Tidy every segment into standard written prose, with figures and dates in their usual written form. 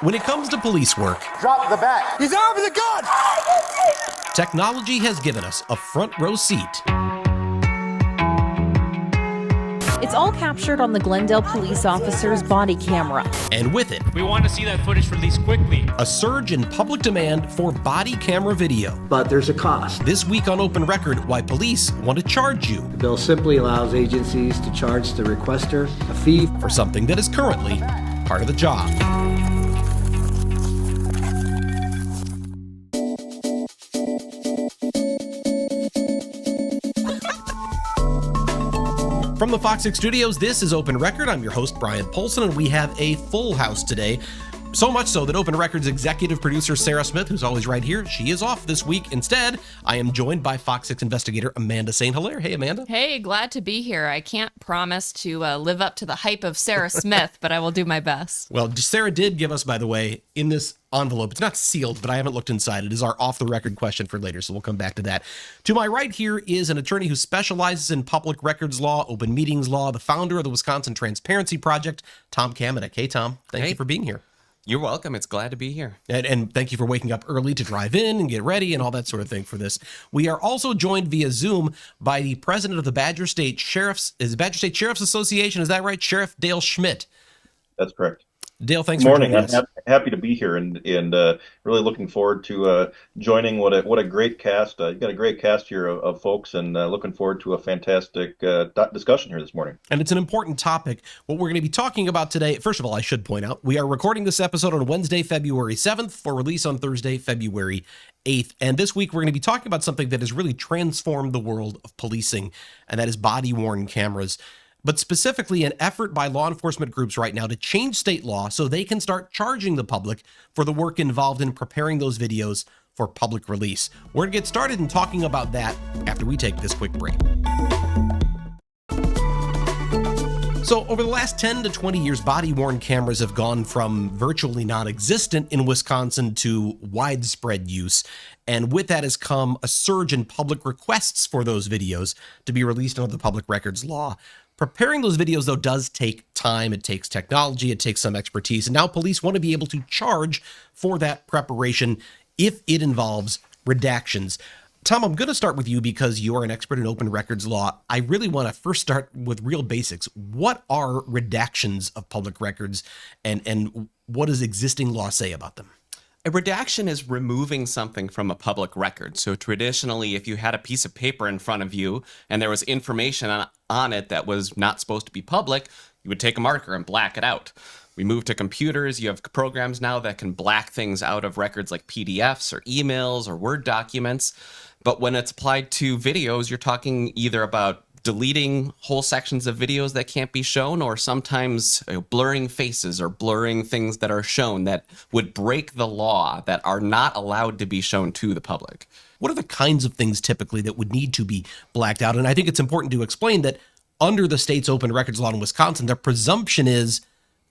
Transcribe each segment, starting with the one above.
When it comes to police work, Drop the bat. He's armed with a gun! technology has given us a front row seat. It's all captured on the Glendale police officer's body camera. And with it, We want to see that footage released quickly. a surge in public demand for body camera video. But there's a cost. This week on Open Record, why police want to charge you The bill simply allows agencies to charge the requester a fee. for something that is currently part of the job. From the FOX6 studios, this is Open Record. I'm your host, Brian Polson, and we have a full house today. So much so that Open Record's executive producer, Sarah Smith, who's always right here, she is off this week. Instead, I am joined by FOX6 investigator Amanda St. Hilaire. Hey, Amanda. Hey, glad to be here. I can't promise to live up to the hype of Sarah Smith, but I will do my best. Well, Sarah did give us, by the way, in this envelope, it's not sealed, but I haven't looked inside. It is our off-the-record question for later, so we'll come back to that. To my right here is an attorney who specializes in public records law, open meetings law, the founder of the Wisconsin Transparency Project, Tom Kamenek. Hey, Tom. Thank you for being here. You're welcome. It's glad to be here. And thank you for waking up early to drive in and get ready and all that sort of thing for this. We are also joined via Zoom by the president of the Badger State Sheriff's Association. Is that right? Sheriff Dale Schmidt. That's correct. Dale, thanks Good for morning. joining us. I'm happy to be here and really looking forward to joining what a great cast. You've got a great cast here of folks, and looking forward to a fantastic discussion here this morning. And it's an important topic. What we're going to be talking about today, first of all, I should point out, we are recording this episode on Wednesday, February 7th for release on Thursday, February 8th. And this week, we're going to be talking about something that has really transformed the world of policing, and that is body-worn cameras. But specifically an effort by law enforcement groups right now to change state law so they can start charging the public for the work involved in preparing those videos for public release. We're going to get started in talking about that after we take this quick break. So over the last 10 to 20 years, body-worn cameras have gone from virtually non-existent in Wisconsin to widespread use. And with that has come a surge in public requests for those videos to be released under the public records law. Preparing those videos, though, does take time. It takes technology. It takes some expertise. And now police want to be able to charge for that preparation if it involves redactions. Tom, I'm going to start with you because you're an expert in open records law. I really want to first start with real basics. What are redactions of public records, and what does existing law say about them? A redaction is removing something from a public record. So traditionally, if you had a piece of paper in front of you and there was information on it that was not supposed to be public, you would take a marker and black it out. We move to computers. You have programs now that can black things out of records like PDFs or emails or Word documents. But when it's applied to videos, you're talking either about deleting whole sections of videos that can't be shown, or sometimes blurring faces or blurring things that are shown that would break the law, that are not allowed to be shown to the public. What are the kinds of things typically that would need to be blacked out? And I think it's important to explain that under the state's open records law in Wisconsin, the presumption is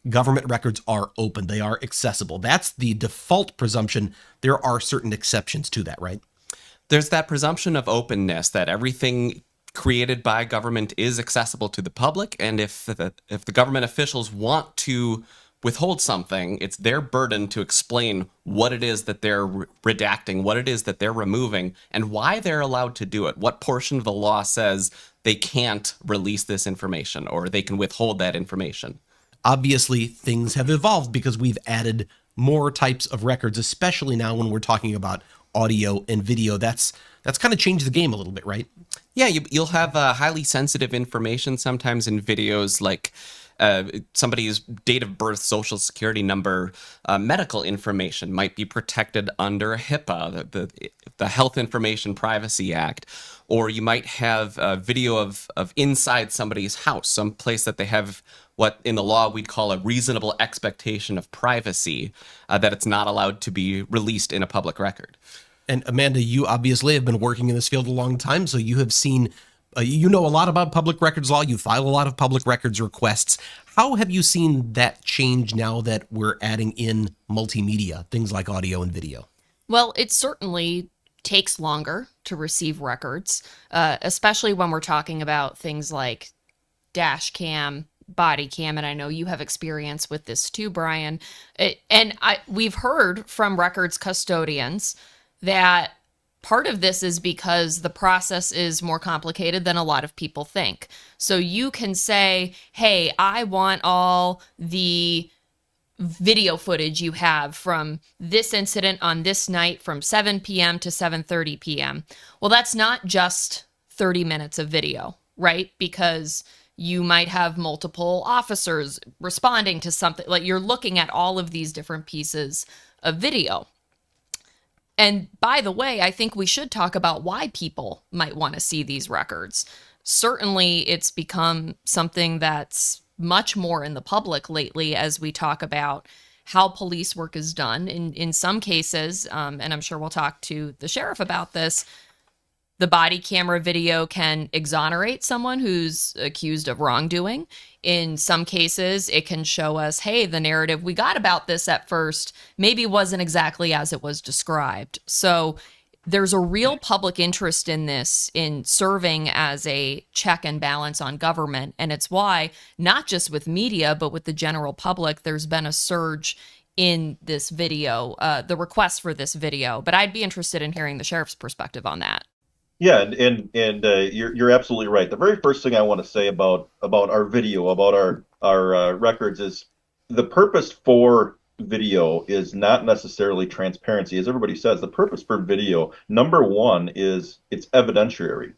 government records are open. They are accessible. That's the default presumption. There are certain exceptions to that, right? There's that presumption of openness, that everything created by government is accessible to the public, and if the government officials want to withhold something, it's their burden to explain what it is that they're redacting, what it is that they're removing, and why they're allowed to do it. What portion of the law says they can't release this information or they can withhold that information. Obviously, things have evolved because we've added more types of records, especially now when we're talking about audio and video. That's kind of changed the game a little bit, right? Yeah, you'll have highly sensitive information sometimes in videos, like somebody's date of birth, social security number, medical information might be protected under HIPAA, the Health Information Privacy Act. Or you might have a video of inside somebody's house, some place that they have what in the law we'd call a reasonable expectation of privacy, that it's not allowed to be released in a public record. And Amanda, you obviously have been working in this field a long time, so you have seen, you know a lot about public records law. You file a lot of public records requests. How have you seen that change now that we're adding in multimedia, things like audio and video? Well, it certainly takes longer to receive records, especially when we're talking about things like dash cam, body cam, and I know you have experience with this too, Brian. We've heard from records custodians that part of this is because the process is more complicated than a lot of people think. So you can say, hey, I want all the video footage you have from this incident on this night from 7 p.m. to 7:30 p.m. Well, that's not just 30 minutes of video, right? Because you might have multiple officers responding to something. Like, you're looking at all of these different pieces of video. And by the way, I think we should talk about why people might want to see these records. Certainly, it's become something that's much more in the public lately as we talk about how police work is done. In some cases, and I'm sure we'll talk to the sheriff about this, the body camera video can exonerate someone who's accused of wrongdoing. In some cases, it can show us, hey, the narrative we got about this at first maybe wasn't exactly as it was described. So there's a real public interest in this, in serving as a check and balance on government. And it's why, not just with media, but with the general public, there's been a surge in this video, the request for this video. But I'd be interested in hearing the sheriff's perspective on that. Yeah, and you're absolutely right. The very first thing I want to say about our video, about our records, is the purpose for video is not necessarily transparency. As everybody says, the purpose for video, number one, is it's evidentiary.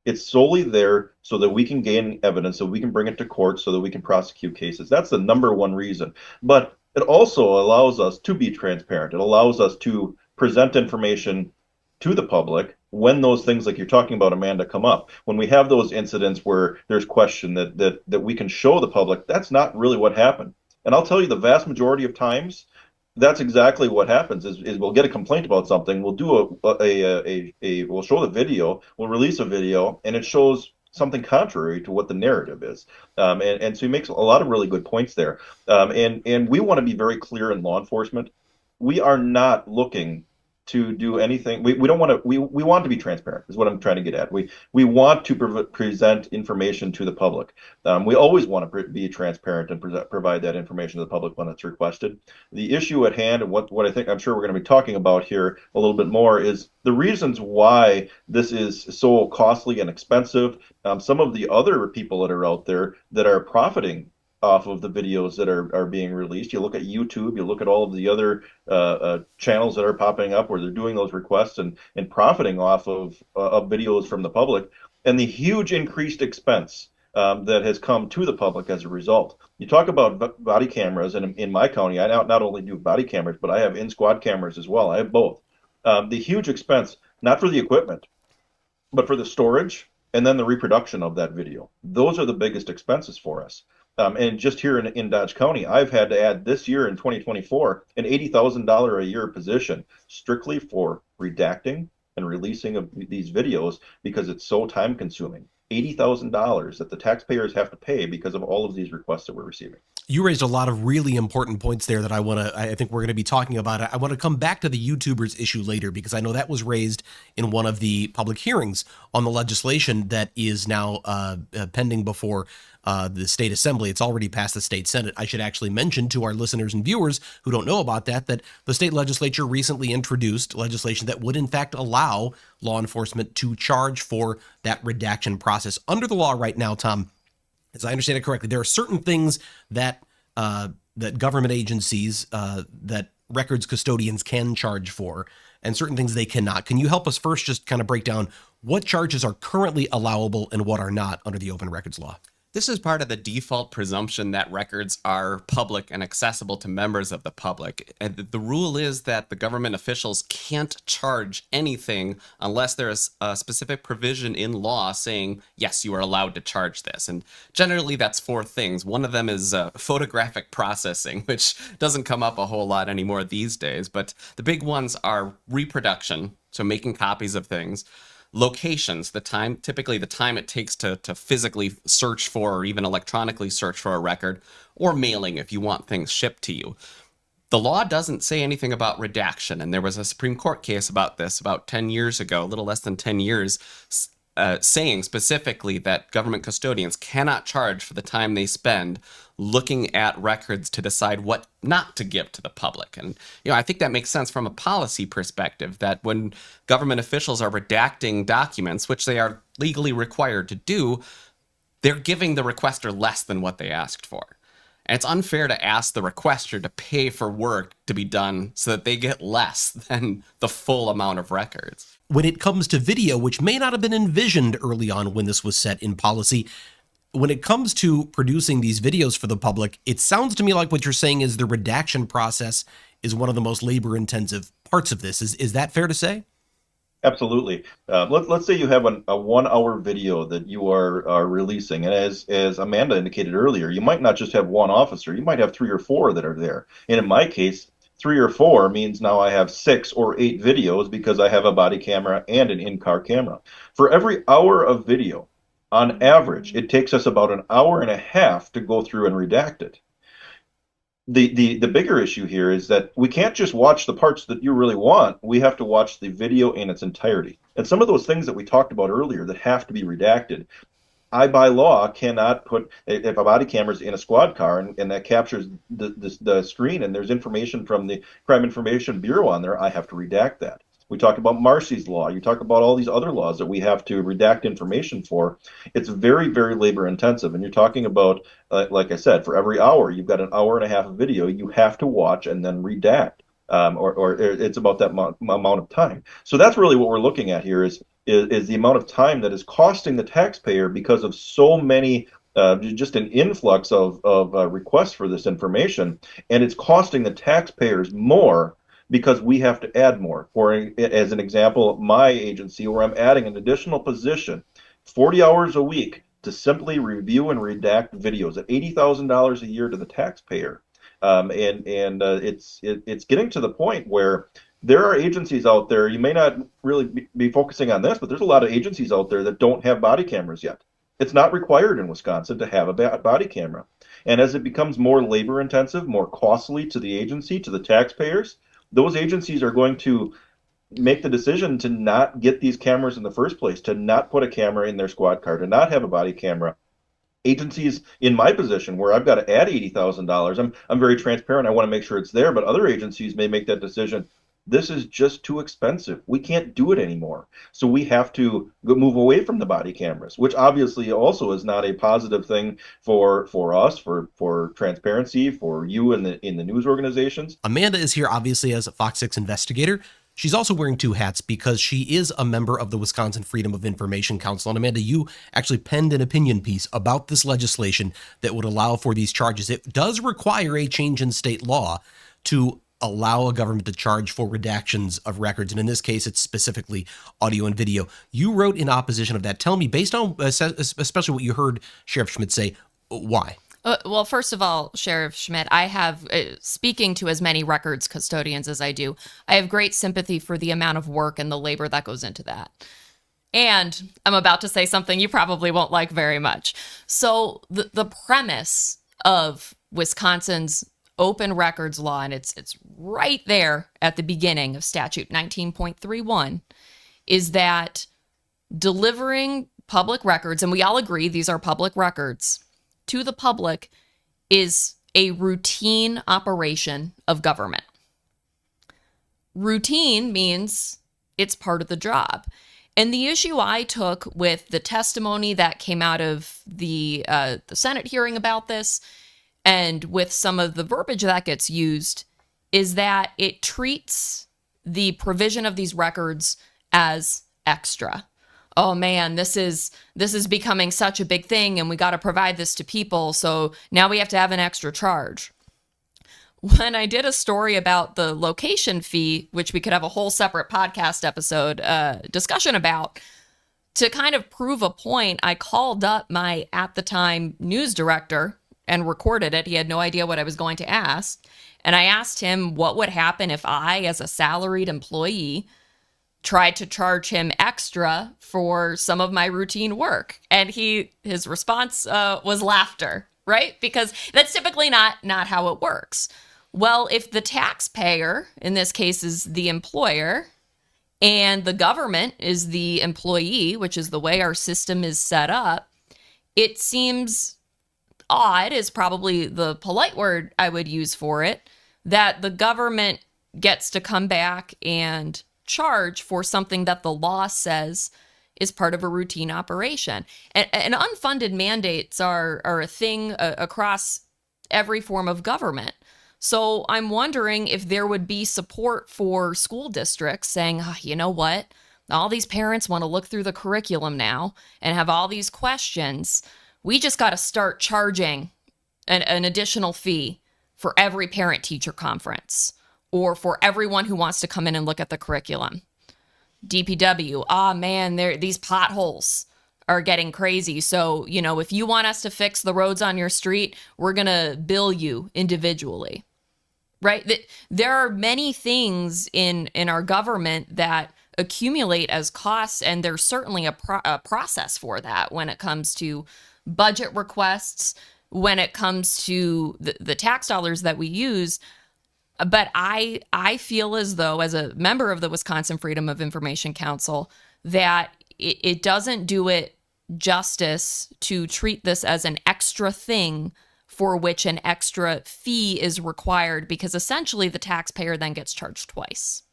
It's solely there so that we can gain evidence, so we can bring it to court, so that we can prosecute cases. That's the number one reason. But it also allows us to be transparent. It allows us to present information to the public when those things like you're talking about, Amanda, come up. When we have those incidents where there's question that we can show the public, that's not really what happened. And I'll tell you, the vast majority of times, that's exactly what happens. Is we'll get a complaint about something, we'll do we'll show the video, we'll release a video, and it shows something contrary to what the narrative is. And so he makes a lot of really good points there. And we want to be very clear in law enforcement. We are not looking to do anything. We don't want to. We want to be transparent. Is what I'm trying to get at. We want to present information to the public. We always want to be transparent and provide that information to the public when it's requested. The issue at hand, and what I think I'm sure we're going to be talking about here a little bit more, is the reasons why this is so costly and expensive. Some of the other people that are out there that are profiting off of the videos that are being released. You look at YouTube, you look at all of the other channels that are popping up where they're doing those requests and profiting off of videos from the public, and the huge increased expense that has come to the public as a result. You talk about body cameras, and in my county, I not only do body cameras, but I have in-squad cameras as well. I have both. The huge expense, not for the equipment, but for the storage and then the reproduction of that video. Those are the biggest expenses for us. And just here in Dodge County, I've had to add this year in 2024 an $80,000 a year position strictly for redacting and releasing of these videos because it's so time consuming. $80,000 that the taxpayers have to pay because of all of these requests that we're receiving. You raised a lot of really important points there that I think we're going to be talking about. I want to come back to the YouTubers issue later because I know that was raised in one of the public hearings on the legislation that is now pending before the state assembly. It's already passed the state senate. I should actually mention to our listeners and viewers who don't know about that the state legislature recently introduced legislation that would in fact allow law enforcement to charge for that redaction process. Under the law right now, Tom, as I understand it correctly, there are certain things that that government agencies, that records custodians can charge for, and certain things they cannot. Can you help us first just kind of break down what charges are currently allowable and what are not under the open records law? This is part of the default presumption that records are public and accessible to members of the public. And the rule is that the government officials can't charge anything unless there is a specific provision in law saying, yes, you are allowed to charge this. And generally that's four things. One of them is photographic processing, which doesn't come up a whole lot anymore these days. But the big ones are reproduction, so making copies of things. Locations, typically the time it takes to physically search for or even electronically search for a record, or mailing if you want things shipped to you. The law doesn't say anything about redaction, and there was a Supreme Court case about this about 10 years ago, a little less than 10 years, saying specifically that government custodians cannot charge for the time they spend looking at records to decide what not to give to the public. And, I think that makes sense from a policy perspective, that when government officials are redacting documents, which they are legally required to do, they're giving the requester less than what they asked for. And it's unfair to ask the requester to pay for work to be done so that they get less than the full amount of records. When it comes to video, which may not have been envisioned early on when this was set in policy, when it comes to producing these videos for the public, it sounds to me like what you're saying is the redaction process is one of the most labor-intensive parts of this. Is that fair to say? Absolutely. Let's say you have a 1 hour video that you are releasing, and as Amanda indicated earlier, you might not just have one officer, you might have 3 or 4 that are there. And in my case, 3 or 4 means now I have 6 or 8 videos because I have a body camera and an in-car camera. For every hour of video, on average, it takes us about an hour and a half to go through and redact it. The bigger issue here is that we can't just watch the parts that you really want. We have to watch the video in its entirety. And some of those things that we talked about earlier that have to be redacted, I, by law, cannot put, if a body camera is in a squad car and that captures the screen and there's information from the Crime Information Bureau on there, I have to redact that. We talked about Marcy's law. You talk about all these other laws that we have to redact information for. It's very, very labor intensive. And you're talking about, like I said, for every hour, you've got an hour and a half of video you have to watch and then redact. Or it's about that amount of time. So that's really what we're looking at here is the amount of time that is costing the taxpayer because of so many just an influx of requests for this information. And it's costing the taxpayers more because we have to add more. As an example, my agency, where I'm adding an additional position, 40 hours a week to simply review and redact videos at $80,000 a year to the taxpayer. It's getting to the point where there are agencies out there, you may not really be focusing on this, but there's a lot of agencies out there that don't have body cameras yet. It's not required in Wisconsin to have a body camera. And as it becomes more labor intensive, more costly to the agency, to the taxpayers, those agencies are going to make the decision to not get these cameras in the first place, to not put a camera in their squad car, to not have a body camera. Agencies in my position where I've got to add $80,000, I'm very transparent. I want to make sure it's there, but other agencies may make that decision. This is just too expensive. We can't do it anymore. So we have to move away from the body cameras, which obviously also is not a positive thing for us, for transparency, for you in the news organizations. Amanda is here obviously as a Fox 6 investigator. She's also wearing 2 hats because she is a member of the Wisconsin Freedom of Information Council. And Amanda, you actually penned an opinion piece about this legislation that would allow for these charges. It does require a change in state law to allow a government to charge for redactions of records. And in this case, it's specifically audio and video. You wrote in opposition of that. Tell me, based on especially what you heard Sheriff Schmidt say, why? Well, first of all, Sheriff Schmidt, I have, speaking to as many records custodians as I do, I have great sympathy for the amount of work and the labor that goes into that. And I'm about to say something you probably won't like very much. So the premise of Wisconsin's open records law, and it's right there at the beginning of statute 19.31, is that delivering public records, and we all agree these are public records, to the public is a routine operation of government. Routine means it's part of the job. And the issue I took with the testimony that came out of the Senate hearing about this, and with some of the verbiage that gets used, is that it treats the provision of these records as extra. Oh man, this is becoming such a big thing and we got to provide this to people, so now we have to have an extra charge. When I did a story about the location fee, which we could have a whole separate podcast episode discussion about, to kind of prove a point, I called up my, at the time, news director and recorded it. He had no idea what I was going to ask. And I asked him what would happen if I, as a salaried employee, tried to charge him extra for some of my routine work. And his response was laughter, right? Because that's typically not how it works. Well, if the taxpayer, in this case is the employer, and the government is the employee, which is the way our system is set up, it seems odd, is probably the polite word I would use for it, that the government gets to come back and charge for something that the law says is part of a routine operation. And unfunded mandates are a thing across every form of government. So I'm wondering if there would be support for school districts saying, oh, you know what? All these parents want to look through the curriculum now and have all these questions. We just got to start charging an additional fee for every parent-teacher conference or for everyone who wants to come in and look at the curriculum. DPW, man, these potholes are getting crazy. So, if you want us to fix the roads on your street, we're going to bill you individually, right? There are many things in our government that accumulate as costs, and there's certainly a process for that when it comes to budget requests, when it comes to the tax dollars that we use. But I feel as though, as a member of the Wisconsin Freedom of Information Council, that it doesn't do it justice to treat this as an extra thing for which an extra fee is required, because essentially the taxpayer then gets charged twice.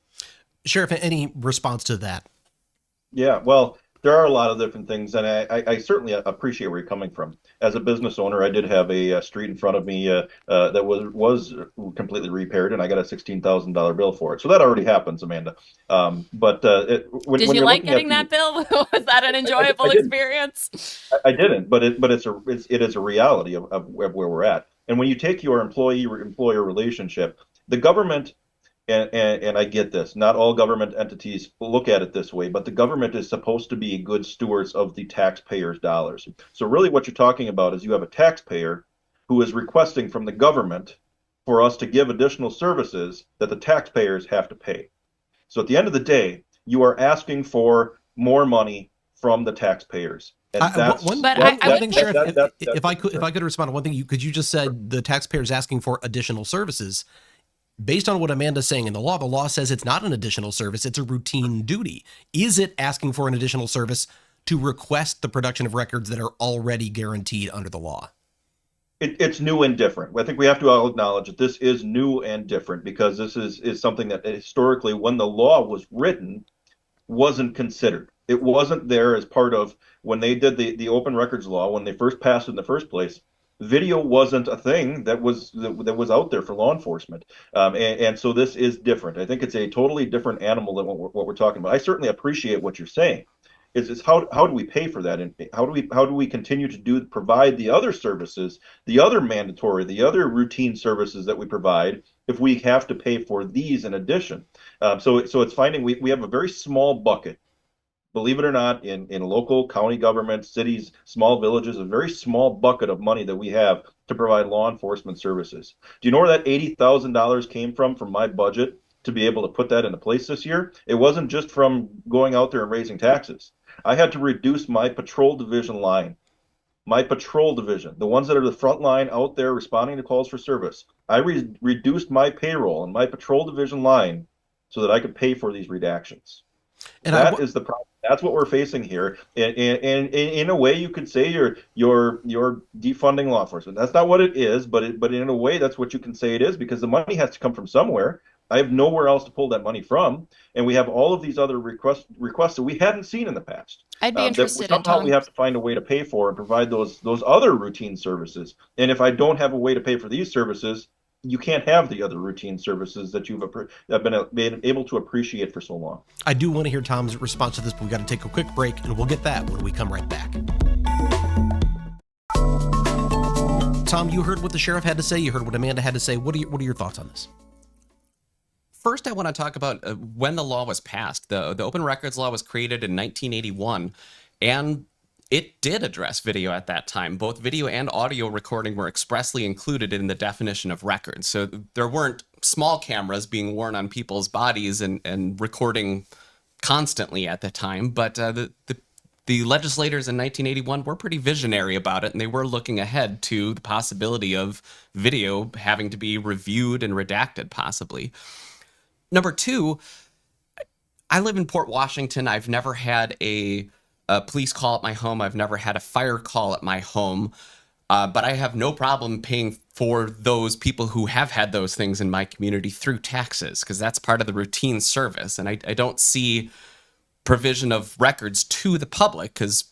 Sheriff, any response to that? Yeah, well, there are a lot of different things, and I certainly appreciate where you're coming from. As a business owner, I did have a street in front of me that was completely repaired, and I got a $16,000 bill for it. So that already happens, Amanda. When did you like getting that bill? Was that an enjoyable experience? I didn't, but it is a reality of where we're at. And when you take your employee-employer relationship, the government. And I get this. Not all government entities look at it this way, but the government is supposed to be good stewards of the taxpayers' dollars. So really what you're talking about is you have a taxpayer who is requesting from the government for us to give additional services that the taxpayers have to pay. So at the end of the day, you are asking for more money from the taxpayers. And if I could respond to one thing, you just said the taxpayers asking for additional services. Based on what Amanda's saying in the law says it's not an additional service, it's a routine duty. Is it asking for an additional service to request the production of records that are already guaranteed under the law? It's new and different. I think we have to all acknowledge that this is new and different, because this is something that historically, when the law was written, wasn't considered. It wasn't there as part of when they did the open records law, when they first passed it in the first place. Video wasn't a thing that was out there for law enforcement, and so this is different. I think it's a totally different animal than what we're talking about. I certainly appreciate what you're saying. Is how do we pay for that, and how do we continue to provide the other services, the other mandatory, the other routine services that we provide if we have to pay for these in addition? So it's finding we have a very small bucket. Believe it or not, in local county government, cities, small villages, a very small bucket of money that we have to provide law enforcement services. Do you know where that $80,000 came from my budget to be able to put that into place this year? It wasn't just from going out there and raising taxes. I had to reduce my patrol division line. My patrol division, the ones that are the front line out there responding to calls for service. I reduced my payroll and my patrol division line so that I could pay for these redactions. And that is the problem. That's what we're facing here. And in a way, you could say you're defunding law enforcement. That's not what it is, but in a way, that's what you can say it is, because the money has to come from somewhere. I have nowhere else to pull that money from, and we have all of these other requests that we hadn't seen in the past. I'd be interested in somehow we have to find a way to pay for and provide those other routine services. And if I don't have a way to pay for these services, you can't have the other routine services that you've been able to appreciate for so long. I do want to hear Tom's response to this, but we got to take a quick break, and we'll get that when we come right back. Tom, you heard what the sheriff had to say. You heard what Amanda had to say. What are your thoughts on this? First, I want to talk about when the law was passed. The Open Records Law was created in 1981, and it did address video at that time. Both video and audio recording were expressly included in the definition of records. So there weren't small cameras being worn on people's bodies and recording constantly at the time. But the legislators in 1981 were pretty visionary about it, and they were looking ahead to the possibility of video having to be reviewed and redacted, possibly. Number two, I live in Port Washington. I've never had a police call at my home. I've never had a fire call at my home. But I have no problem paying for those people who have had those things in my community through taxes, because that's part of the routine service. And I don't see provision of records to the public, because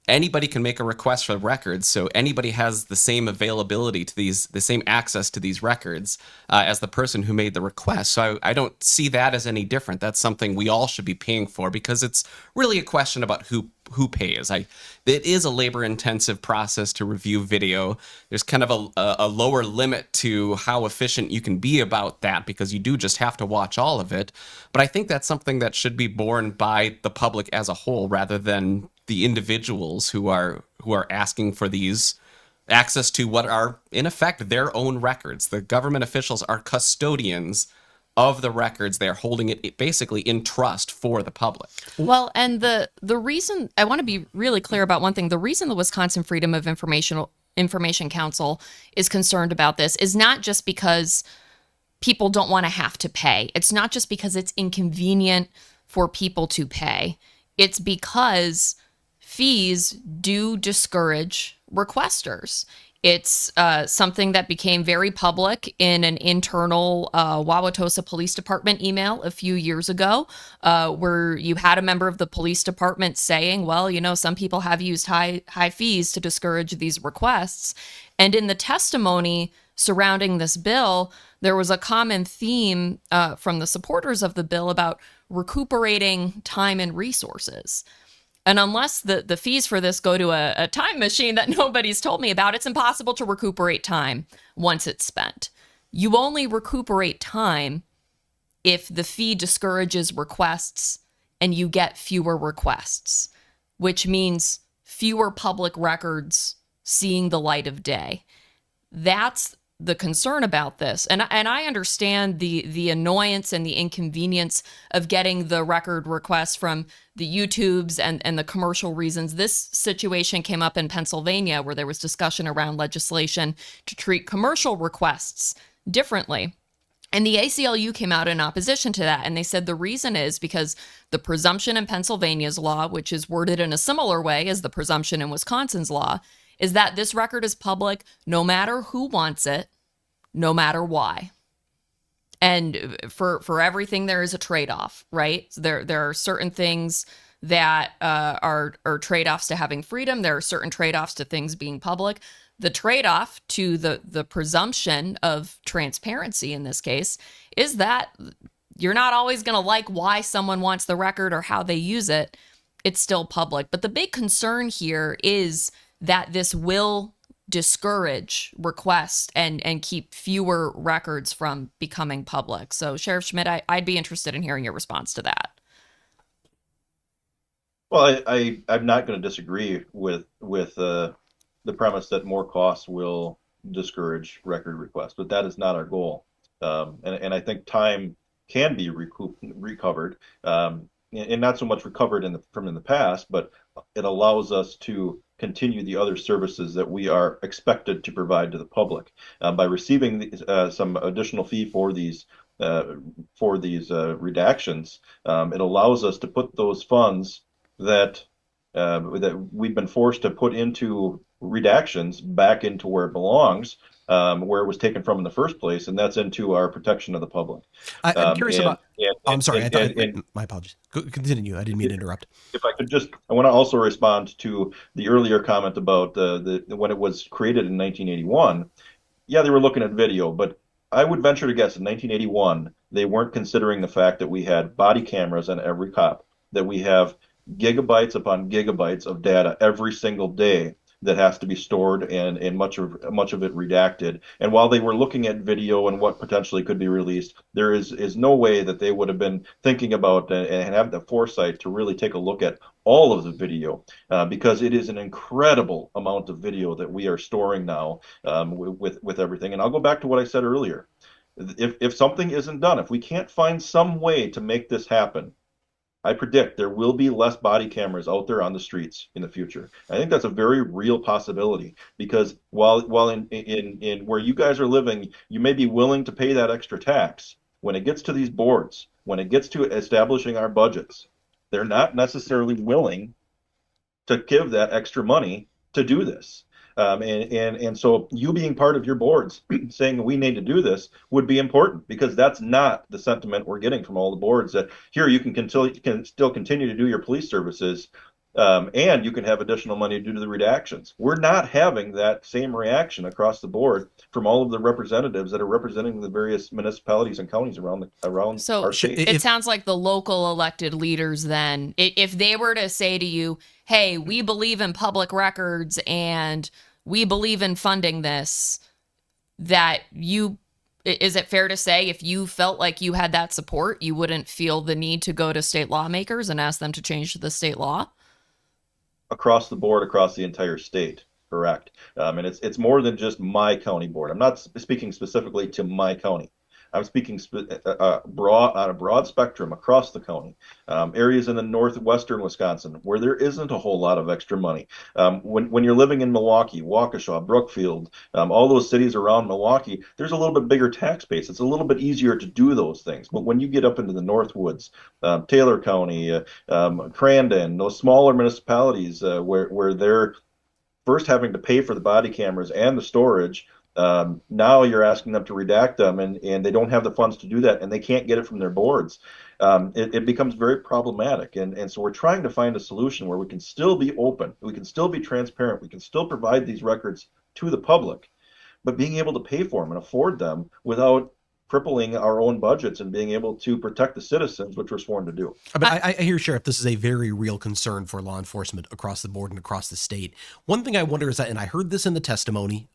anybody can make a request for records, so anybody has the same availability to the same access to these records as the person who made the request. So I don't see that as any different. That's something we all should be paying for, because it's really a question about who pays. It is a labor-intensive process to review video. There's kind of a lower limit to how efficient you can be about that, because you do just have to watch all of it. But I think that's something that should be borne by the public as a whole, rather than the individuals who are asking for these access to what are in effect their own records. The government officials are custodians of the records. They're holding it basically in trust for the public. Well, and the reason, I want to be really clear about one thing. The reason the Wisconsin Freedom of Information Council is concerned about this is not just because people don't want to have to pay. It's not just because it's inconvenient for people to pay. It's because fees do discourage requesters. It's something that became very public in an internal Wauwatosa Police Department email a few years ago, where you had a member of the police department saying, well, you know, some people have used high fees to discourage these requests. And in the testimony surrounding this bill, there was a common theme from the supporters of the bill about recuperating time and resources. And unless the fees for this go to a time machine that nobody's told me about, it's impossible to recuperate time once it's spent. You only recuperate time if the fee discourages requests and you get fewer requests, which means fewer public records seeing the light of day. That's the concern about this. And I understand the annoyance and the inconvenience of getting the record requests from the YouTubes and the commercial reasons. This situation came up in Pennsylvania, where there was discussion around legislation to treat commercial requests differently. And the ACLU came out in opposition to that. And they said the reason is because the presumption in Pennsylvania's law, which is worded in a similar way as the presumption in Wisconsin's law, is that this record is public no matter who wants it, no matter why. And for everything, there is a trade-off, right? So there are certain things that are trade-offs to having freedom. There are certain trade-offs to things being public. The trade-off to the presumption of transparency in this case is that you're not always going to like why someone wants the record or how they use it. It's still public. But the big concern here is that this will discourage requests and keep fewer records from becoming public. So, Sheriff Schmidt, I'd be interested in hearing your response to that. Well, I'm not going to disagree with the premise that more costs will discourage record requests, but that is not our goal. And I think time can be recovered, and not so much recovered from in the past, but it allows us to continue the other services that we are expected to provide to the public by receiving some additional fee for these redactions. It allows us to put those funds that we've been forced to put into redactions back into where it belongs, where it was taken from in the first place, and that's into our protection of the public. I'm curious about. I'm sorry. My apologies. Continue. I didn't mean to interrupt. If I could I want to also respond to the earlier comment about when it was created in 1981. Yeah, they were looking at video, but I would venture to guess in 1981 they weren't considering the fact that we had body cameras on every cop, that we have gigabytes upon gigabytes of data every single day that has to be stored and much of it redacted. And while they were looking at video and what potentially could be released, there is no way that they would have been thinking about and have the foresight to really take a look at all of the video, because it is an incredible amount of video that we are storing now with everything. And I'll go back to what I said earlier. If something isn't done, if we can't find some way to make this happen, I predict there will be less body cameras out there on the streets in the future. I think that's a very real possibility, because while in where you guys are living, you may be willing to pay that extra tax. when it gets to these boards, when it gets to establishing our budgets, they're not necessarily willing to give that extra money to do this. And so you being part of your boards saying we need to do this would be important, because that's not the sentiment we're getting from all the boards, that here you can still continue to do your police services, and you can have additional money due to the redactions. We're not having that same reaction across the board from all of the representatives that are representing the various municipalities and counties around So our state. it sounds like the local elected leaders then, if they were to say to you, hey, we believe in public records and we believe in funding this, is it fair to say if you felt like you had that support, you wouldn't feel the need to go to state lawmakers and ask them to change the state law? Across the board, across the entire state, correct. And it's more than just my county board. I'm not speaking specifically to my county. I'm speaking on a broad spectrum across the county. Areas in the northwestern Wisconsin where there isn't a whole lot of extra money. When you're living in Milwaukee, Waukesha, Brookfield, all those cities around Milwaukee, there's a little bit bigger tax base. It's a little bit easier to do those things. But when you get up into the Northwoods, Taylor County, Crandon, those smaller municipalities where they're first having to pay for the body cameras and the storage, now you're asking them to redact them, and they don't have the funds to do that, and they can't get it from their boards. It becomes very problematic. And so we're trying to find a solution where we can still be open, we can still be transparent, we can still provide these records to the public, but being able to pay for them and afford them without crippling our own budgets and being able to protect the citizens, which we're sworn to do. But I hear, Sheriff, this is a very real concern for law enforcement across the board and across the state. One thing I wonder is that, and I heard this in the testimony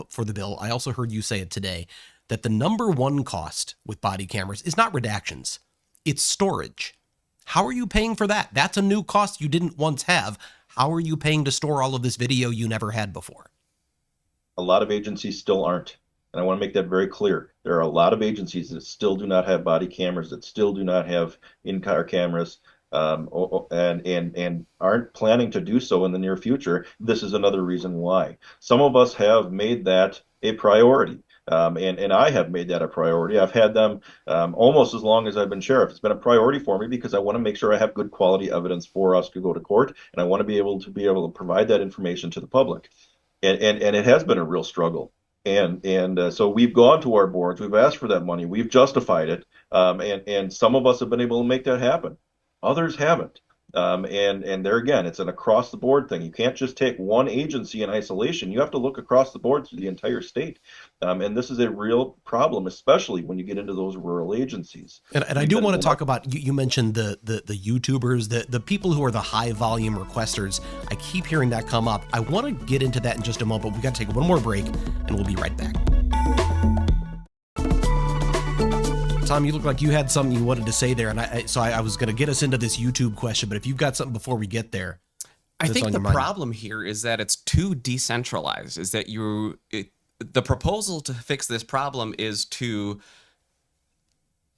for the bill, I also heard you say it today, that the number one cost with body cameras is not redactions, it's storage. How are you paying for that? That's a new cost you didn't once have. How are you paying to store all of this video you never had before? A lot of agencies still aren't. And I want to make that very clear. There are a lot of agencies that still do not have body cameras, that still do not have in-car cameras, and aren't planning to do so in the near future. This is another reason why. Some of us have made that a priority, and I have made that a priority. I've had them almost as long as I've been sheriff. It's been a priority for me because I want to make sure I have good quality evidence for us to go to court, and I want to be able to provide that information to the public. And it has been a real struggle. And so we've gone to our boards, we've asked for that money, we've justified it, and some of us have been able to make that happen. Others haven't. And there again, it's an across the board thing. You can't just take one agency in isolation. You have to look across the board through the entire state. And this is a real problem, especially when you get into those rural agencies. And I do want to talk about, you mentioned the YouTubers, the people who are the high volume requesters. I keep hearing that come up. I want to get into that in just a moment, but we got to take one more break and we'll be right back. Tom, you look like you had something you wanted to say there, and I was going to get us into this YouTube question, but if you've got something before we get there, I think the problem here is that it's too decentralized. Is that the proposal to fix this problem is to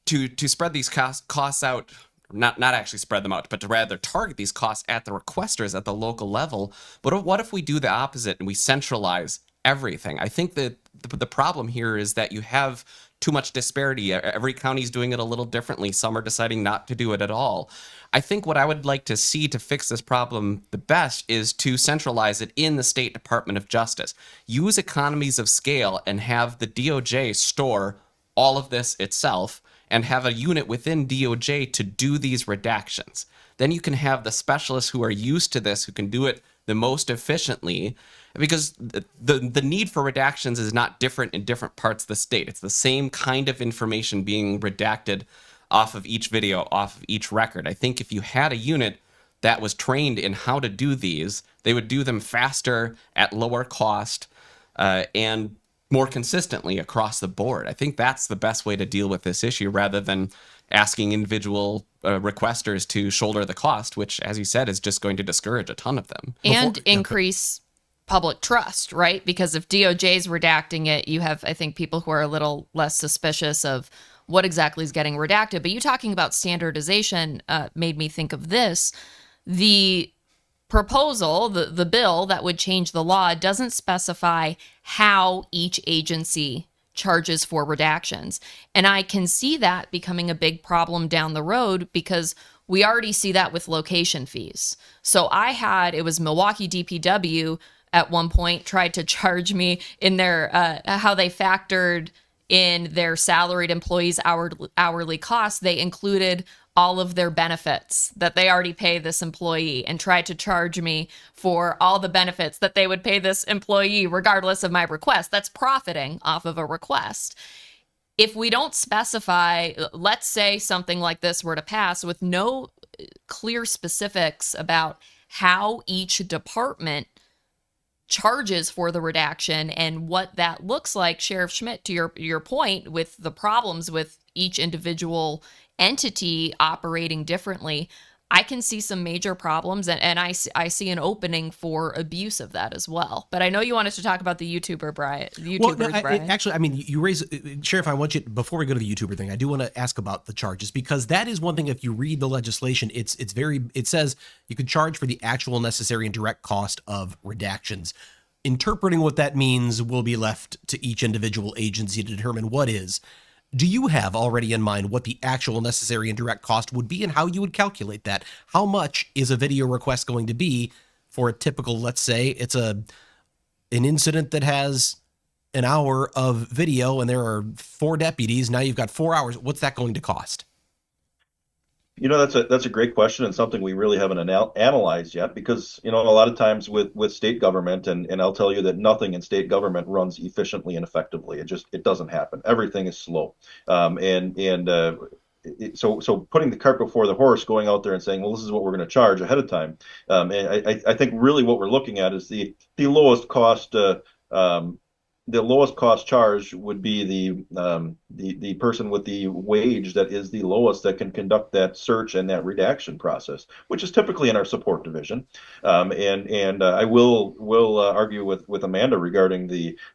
spread these costs out, not actually spread them out, but to rather target these costs at the requesters at the local level. But what if we do the opposite and we centralize everything? I think that the problem here is that you have too much disparity. Every county's doing it a little differently. Some are deciding not to do it at all. I think what I would like to see to fix this problem the best is to centralize it in the State Department of Justice. Use economies of scale and have the DOJ store all of this itself and have a unit within DOJ to do these redactions. Then you can have the specialists who are used to this, who can do it the most efficiently, because the need for redactions is not different in different parts of the state. It's the same kind of information being redacted off of each video, off of each record. I think if you had a unit that was trained in how to do these, they would do them faster, at lower cost, and more consistently across the board. I think that's the best way to deal with this issue, rather than asking individual requesters to shoulder the cost, which, as you said, is just going to discourage a ton of them. And increase public trust, right? Because if DOJ is redacting it, you have, I think, people who are a little less suspicious of what exactly is getting redacted. But you talking about standardization made me think of this. The proposal, the bill that would change the law, doesn't specify how each agency charges for redactions. And I can see that becoming a big problem down the road because we already see that with location fees. So it was Milwaukee DPW at one point tried to charge me in their, how they factored in their salaried employees' hourly costs. They included all of their benefits that they already pay this employee and tried to charge me for all the benefits that they would pay this employee regardless of my request. That's profiting off of a request. If we don't specify, let's say something like this were to pass with no clear specifics about how each department charges for the redaction and what that looks like, Sheriff Schmidt, to your point with the problems with each individual entity operating differently, I can see some major problems, and I see an opening for abuse of that as well. But I know you wanted to talk about the YouTuber, Brian. Brian. Actually, I mean, you raise, Sheriff, I want you, before we go to the YouTuber thing, I do want to ask about the charges, because that is one thing, if you read the legislation, it says you can charge for the actual necessary and direct cost of redactions. Interpreting what that means will be left to each individual agency to determine what is. Do you have already in mind what the actual necessary and direct cost would be and how you would calculate that? How much is a video request going to be for a typical, let's say it's an incident that has an hour of video and there are 4 deputies. Now you've got 4 hours. What's that going to cost? You know, that's a great question, and something we really haven't analyzed yet, because, you know, a lot of times with state government, and I'll tell you that nothing in state government runs efficiently and effectively. It doesn't happen. Everything is slow. So putting the cart before the horse, going out there and saying, well, this is what we're going to charge ahead of time. And I think really what we're looking at is the lowest cost. The lowest cost charge would be the person with the wage that is the lowest that can conduct that search and that redaction process, which is typically in our support division. I will argue with Amanda regarding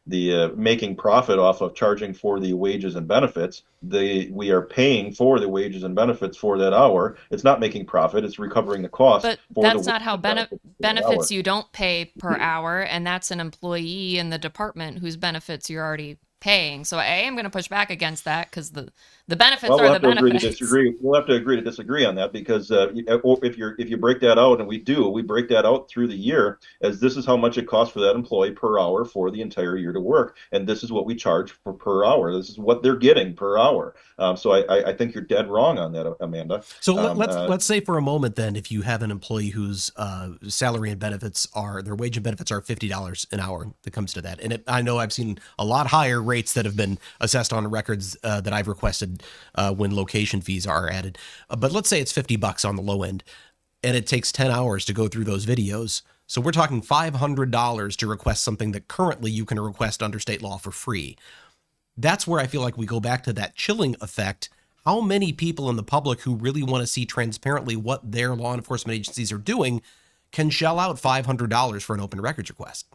the making profit off of charging for the wages and benefits. We are paying for the wages and benefits for that hour. It's not making profit; it's recovering the cost. But that's not how benefits you don't pay per hour, and that's an employee in the department whose benefits you're already paying. So I am going to push back against that, because the benefits are the benefits. We'll have to agree to disagree on that, because if you break that out, and we break that out through the year, as this is how much it costs for that employee per hour for the entire year to work, and this is what we charge for per hour. This is what they're getting per hour. So I think you're dead wrong on that, Amanda. So let's say for a moment then, if you have an employee whose salary and benefits their wage and benefits are $50 an hour, that comes to that. And I know I've seen a lot higher rates that have been assessed on records that I've requested when location fees are added. But let's say it's $50 on the low end, and it takes 10 hours to go through those videos. So we're talking $500 to request something that currently you can request under state law for free. That's where I feel like we go back to that chilling effect. How many people in the public who really want to see transparently what their law enforcement agencies are doing can shell out $500 for an open records request?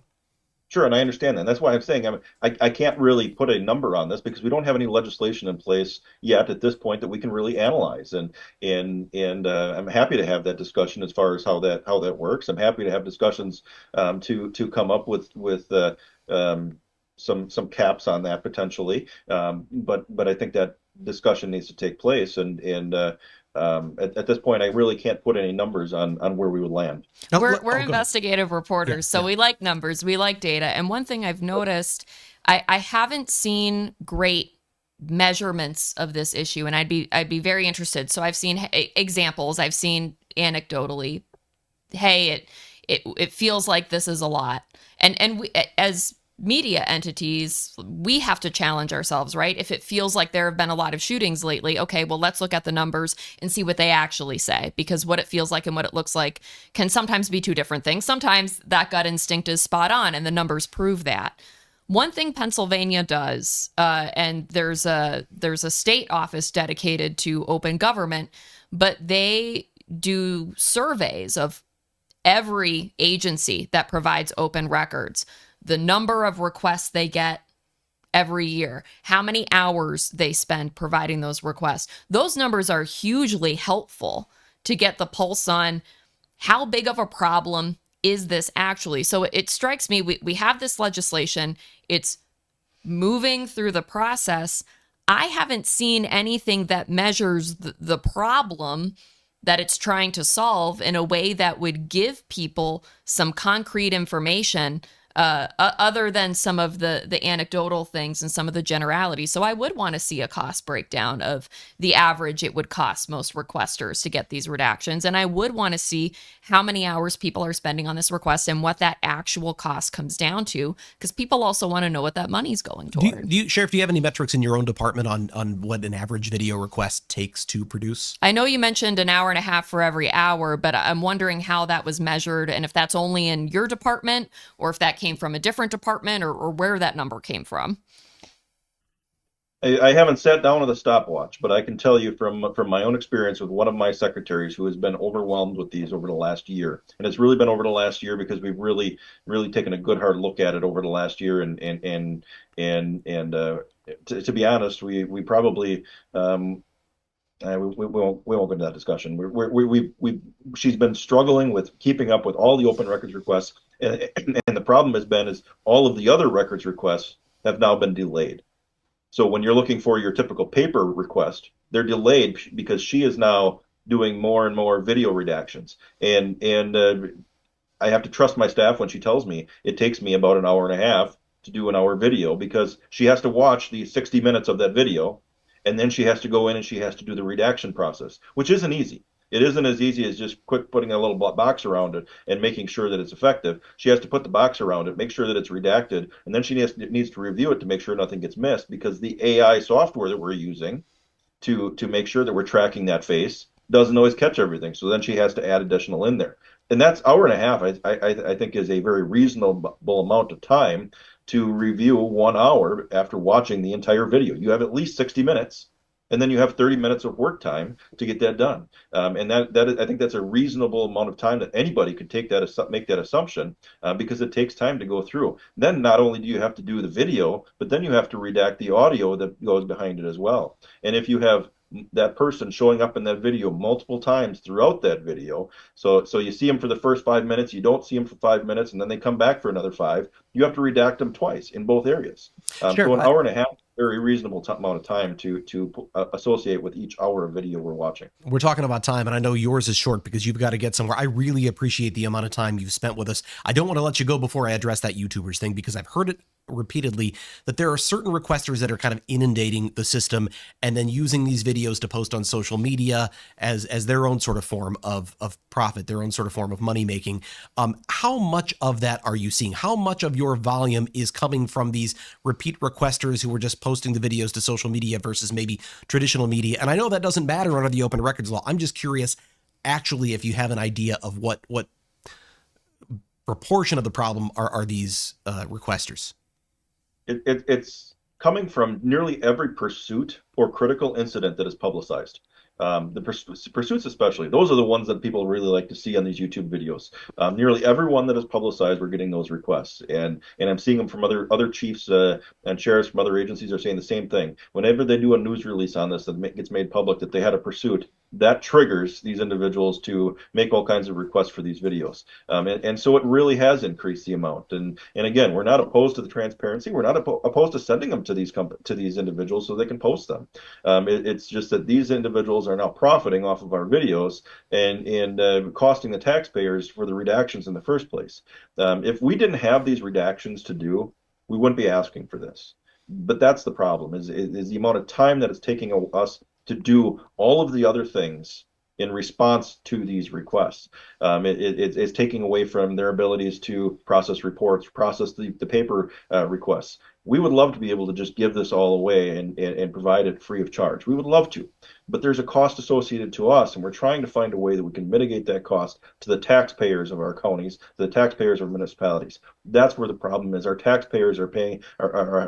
Sure, and I understand that. And that's why I'm saying I can't really put a number on this, because we don't have any legislation in place yet at this point that we can really analyze. And I'm happy to have that discussion as far as how that works. I'm happy to have discussions to come up with some caps on that potentially. But I think that discussion needs to take place, and at this point, I really can't put any numbers on where we would land. We're investigative reporters, so we like numbers, we like data. And one thing I've noticed, I haven't seen great measurements of this issue, and I'd be very interested. So I've seen examples, I've seen anecdotally, hey, it feels like this is a lot, and we, as media entities, we have to challenge ourselves, right? If it feels like there have been a lot of shootings lately, okay, well, let's look at the numbers and see what they actually say, because what it feels like and what it looks like can sometimes be two different things. Sometimes that gut instinct is spot on and the numbers prove that. One thing Pennsylvania does, and there's a state office dedicated to open government, but they do surveys of every agency that provides open records, the number of requests they get every year, how many hours they spend providing those requests. Those numbers are hugely helpful to get the pulse on how big of a problem is this actually. So it strikes me, we have this legislation, it's moving through the process, I haven't seen anything that measures the problem that it's trying to solve in a way that would give people some concrete information, other than some of the anecdotal things and some of the generalities. So I would want to see a cost breakdown of the average it would cost most requesters to get these redactions. And I would want to see how many hours people are spending on this request and what that actual cost comes down to, because people also want to know what that money's going toward. Sheriff, do you have any metrics in your own department on what an average video request takes to produce? I know you mentioned an hour and a half for every hour, but I'm wondering how that was measured and if that's only in your department or if that came from a different department, or where that number came from. I haven't sat down with a stopwatch, but I can tell you from my own experience with one of my secretaries who has been overwhelmed with these over the last year, and it's really been over the last year because we've really taken a good hard look at it over the last year, and to be honest, we probably we won't go into that discussion. She's been struggling with keeping up with all the open records requests, and the problem is all of the other records requests have now been delayed. So when you're looking for your typical paper request, they're delayed because she is now doing more and more video redactions, and I have to trust my staff when she tells me it takes me about an hour and a half to do an hour video, because she has to watch the 60 minutes of that video, and then she has to go in and she has to do the redaction process, which isn't easy. It isn't as easy as just putting a little box around it and making sure that it's effective. She has to put the box around it, make sure that it's redacted, and then she needs to review it to make sure nothing gets missed, because the AI software that we're using to make sure that we're tracking that face doesn't always catch everything. So then she has to add additional in there. And that's hour and a half, I think, is a very reasonable amount of time to review 1 hour after watching the entire video. You have at least 60 minutes. And then you have 30 minutes of work time to get that done, and I think that's a reasonable amount of time that anybody could make that assumption, because it takes time to go through. Then not only do you have to do the video, but then you have to redact the audio that goes behind it as well. And if you have that person showing up in that video multiple times throughout that video, so you see them for the first 5 minutes, you don't see them for 5 minutes, and then they come back for another 5, you have to redact them twice in both areas. Sure, so an hour and a half, very reasonable amount of time to associate with each hour of video we're watching. We're talking about time, and I know yours is short because you've got to get somewhere. I really appreciate the amount of time you've spent with us. I don't want to let you go before I address that YouTubers thing, because I've heard it repeatedly that there are certain requesters that are kind of inundating the system and then using these videos to post on social media as their own sort of form of profit, their own sort of form of money making. How much of that are you seeing? How much of your volume is coming from these repeat requesters who are just posting the videos to social media versus maybe traditional media? And I know that doesn't matter under the open records law. I'm just curious, actually, if you have an idea of what proportion of the problem are these requesters. It's coming from nearly every pursuit or critical incident that is publicized. The pursuits especially, those are the ones that people really like to see on these YouTube videos. Nearly everyone that is publicized, we're getting those requests, and I'm seeing them from other chiefs and sheriffs from other agencies are saying the same thing. Whenever they do a news release on this that gets made public that they had a pursuit, that triggers these individuals to make all kinds of requests for these videos, and so it really has increased the amount. And again, we're not opposed to the transparency. We're not opposed to sending them to these individuals so they can post them. It's just that these individuals are now profiting off of our videos and costing the taxpayers for the redactions in the first place. If we didn't have these redactions to do, we wouldn't be asking for this. But that's the problem, is the amount of time that it's taking us to do all of the other things in response to these requests. It's taking away from their abilities to process reports, process the paper requests. We would love to be able to just give this all away and provide it free of charge. We would love to, but there's a cost associated to us, and we're trying to find a way that we can mitigate that cost to the taxpayers of our counties, to the taxpayers of municipalities. That's where the problem is. Our taxpayers are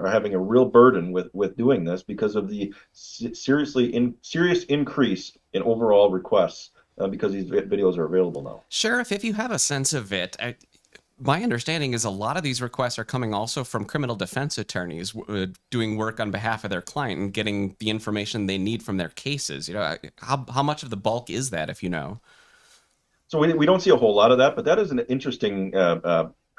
having a real burden with doing this because of the serious increase in overall requests because these videos are available now. Sheriff, if you have a sense of it, my understanding is a lot of these requests are coming also from criminal defense attorneys doing work on behalf of their client and getting the information they need from their cases. You know, how much of the bulk is that, if you know? So we don't see a whole lot of that, but that is an interesting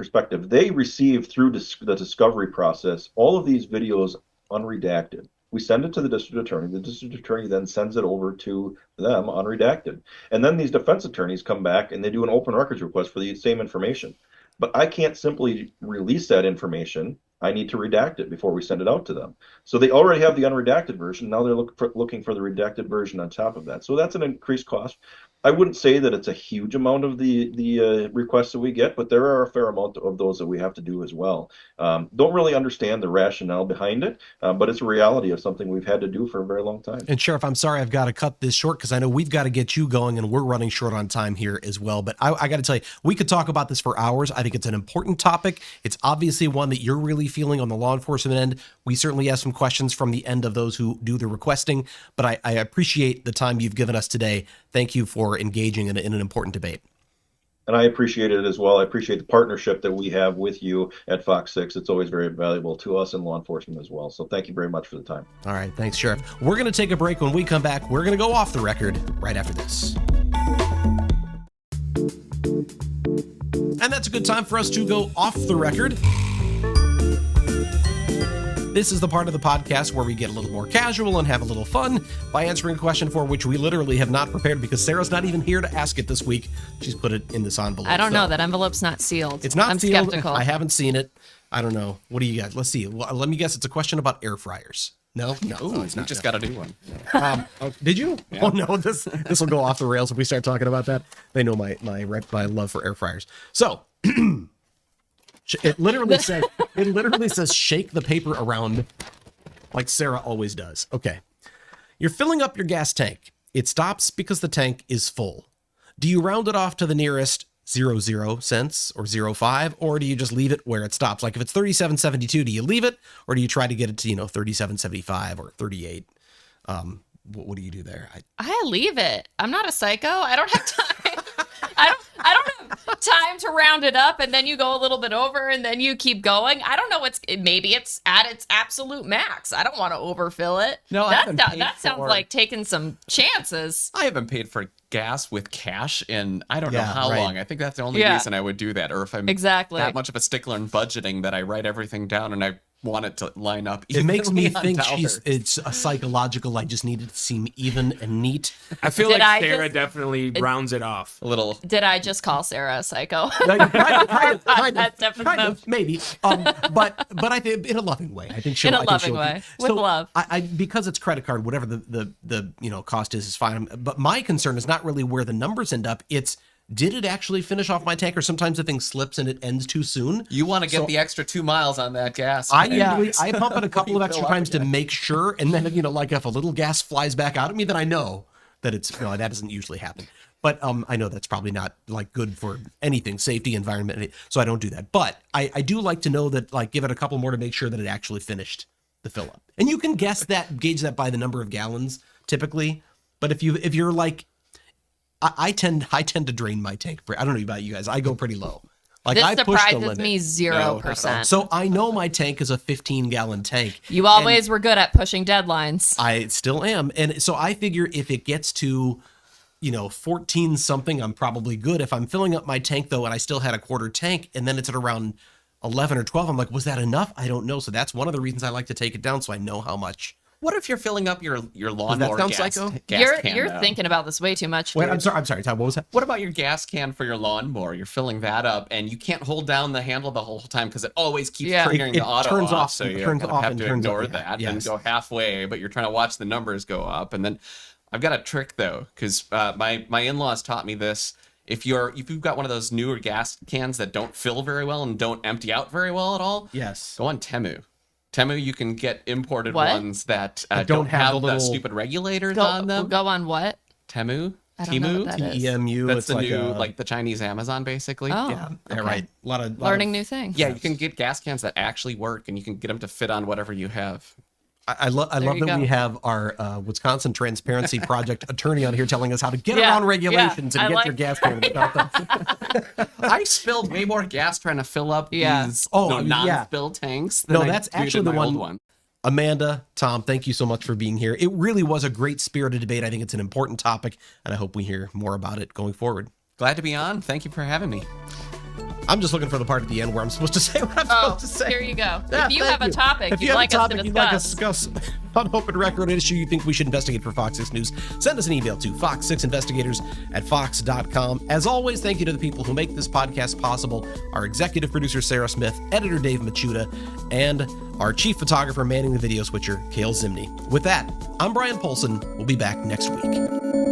perspective, they receive through the discovery process all of these videos unredacted. We send it to the district attorney. The district attorney then sends it over to them unredacted. And then these defense attorneys come back and they do an open records request for the same information. But I can't simply release that information. I need to redact it before we send it out to them. So they already have the unredacted version. Now they're looking for the redacted version on top of that. So that's an increased cost. I wouldn't say that it's a huge amount of the requests that we get, but there are a fair amount of those that we have to do as well. Don't really understand the rationale behind it, but it's a reality of something we've had to do for a very long time. And Sheriff, I'm sorry I've got to cut this short because I know we've got to get you going and we're running short on time here as well. But I got to tell you, we could talk about this for hours. I think it's an important topic. It's obviously one that you're really feeling on the law enforcement end. We certainly have some questions from the end of those who do the requesting, but I appreciate the time you've given us today. Thank you for engaging in an important debate. And I appreciate it as well. I appreciate the partnership that we have with you at Fox 6. It's always very valuable to us in law enforcement as well. So thank you very much for the time. All right. Thanks, Sheriff. We're going to take a break. When we come back, we're going to go off the record right after this. And that's a good time for us to go off the record. This is the part of the podcast where we get a little more casual and have a little fun by answering a question for which we literally have not prepared because Sarah's not even here to ask it this week. She's put it in this envelope. I don't know. That envelope's not sealed. It's not I'm sealed. skeptical. I haven't seen it. I don't know. What do you got? Let's see. Well, let me guess. It's a question about air fryers. No, Ooh, it's we not. just got a new one. Did you? Yeah. Oh no, this will go off the rails if we start talking about that. They know my love for air fryers. So it literally says shake the paper around like Sarah always does. Okay. You're filling up your gas tank. It stops because the tank is full. Do you round it off to the nearest 00 cents or 0.5, or do you just leave it where it stops? Like if it's 37.72, do you leave it, or do you try to get it to 37.75 or 38? What do you do there? I leave it. I'm not a psycho. I don't have time. I don't have time to round it up and then you go a little bit over and then you keep going. I don't know maybe it's at its absolute max. I don't want to overfill it. No, that sounds like taking some chances. I haven't paid for gas with cash in I don't know how right. long. I think that's the only reason I would do that, or if I'm that much of a stickler in budgeting that I write everything down and I want it to line up. It makes me evenly think on it's a psychological. I just need it to seem even and neat. I feel Did like I Sarah just- definitely rounds it off. a little. Did I just call Sarah a psycho? Kind Definitely. of, maybe. But I think in a loving way. I think she'll. In a I think loving she'll- way. With So love. I because it's credit card, whatever the cost is fine. But my concern is not really where the numbers end up. It's did it actually finish off my tank, or sometimes the thing slips and it ends too soon. You want to get the extra 2 miles on that gas. I pump it a couple of extra Fill up times to again. make sure, and then like if a little gas flies back out at me, then I know that it's that doesn't usually happen. But I know that's probably not like good for anything, safety, environment, so I don't do that. But I do like to know that, like, give it a couple more to make sure that it actually finished the fill up. And you can gauge that by the number of gallons typically. But if you're like, I tend to drain my tank. I don't know about you guys. I go pretty low. Like This I push the surprises limit. me 0%. So I know my tank is a 15-gallon tank. You always were good at pushing deadlines. I still am. And so I figure if it gets to, 14 something, I'm probably good. If I'm filling up my tank though, and I still had a quarter tank and then it's at around 11 or 12, I'm like, was that enough? I don't know. So that's one of the reasons I like to take it down so I know how much. What if you're filling up your lawnmower sound gas, psycho? gas can? You're though? thinking about this way too much. Wait, dude. I'm sorry, Tom, what was that? What about your gas can for your lawnmower? You're filling that up, and you can't hold down the handle the whole time because it always keeps triggering It the auto turns off, so it you turns kind off of have and to turns ignore up, that yes. and go halfway, but you're trying to watch the numbers go up. And then I've got a trick though, because my in-laws taught me this. If you've got one of those newer gas cans that don't fill very well and don't empty out very well at all, Yes. go on Temu. Temu, you can get imported What? ones that don't don't have have the the little- stupid regulators Go, on them. go on what? Temu, I don't know what that is. EMU. That's it's the like new, a, like the Chinese Amazon, basically. Oh, yeah, okay. right. A lot of Learning new things. Yeah, you can get gas cans that actually work, and you can get them to fit on whatever you have. I love you that we go. have our Wisconsin Transparency Project attorney on here telling us how to get Yeah, around regulations yeah, and I get like- your gas can without them. I spilled way more gas trying to fill up Yeah. these yeah. non-spill tanks than No, I that's did actually in the my old one. Amanda, Tom, thank you so much for being here. It really was a great spirited debate. I think it's an important topic, and I hope we hear more about it going forward. Glad to be on. Thank you for having me. I'm just looking for the part at the end where I'm supposed to say what I'm supposed to say. Here you go. Yeah, if you thank have a topic If you you'd have like a us topic to you'd like us discuss, to discuss on open record, an issue you think we should investigate for Fox 6 News, send us an email to fox6investigators@fox.com. As always, thank you to the people who make this podcast possible, our executive producer, Sarah Smith, editor, Dave Machuda, and our chief photographer manning the video switcher, Kale Zimney. With that, I'm Brian Polson. We'll be back next week.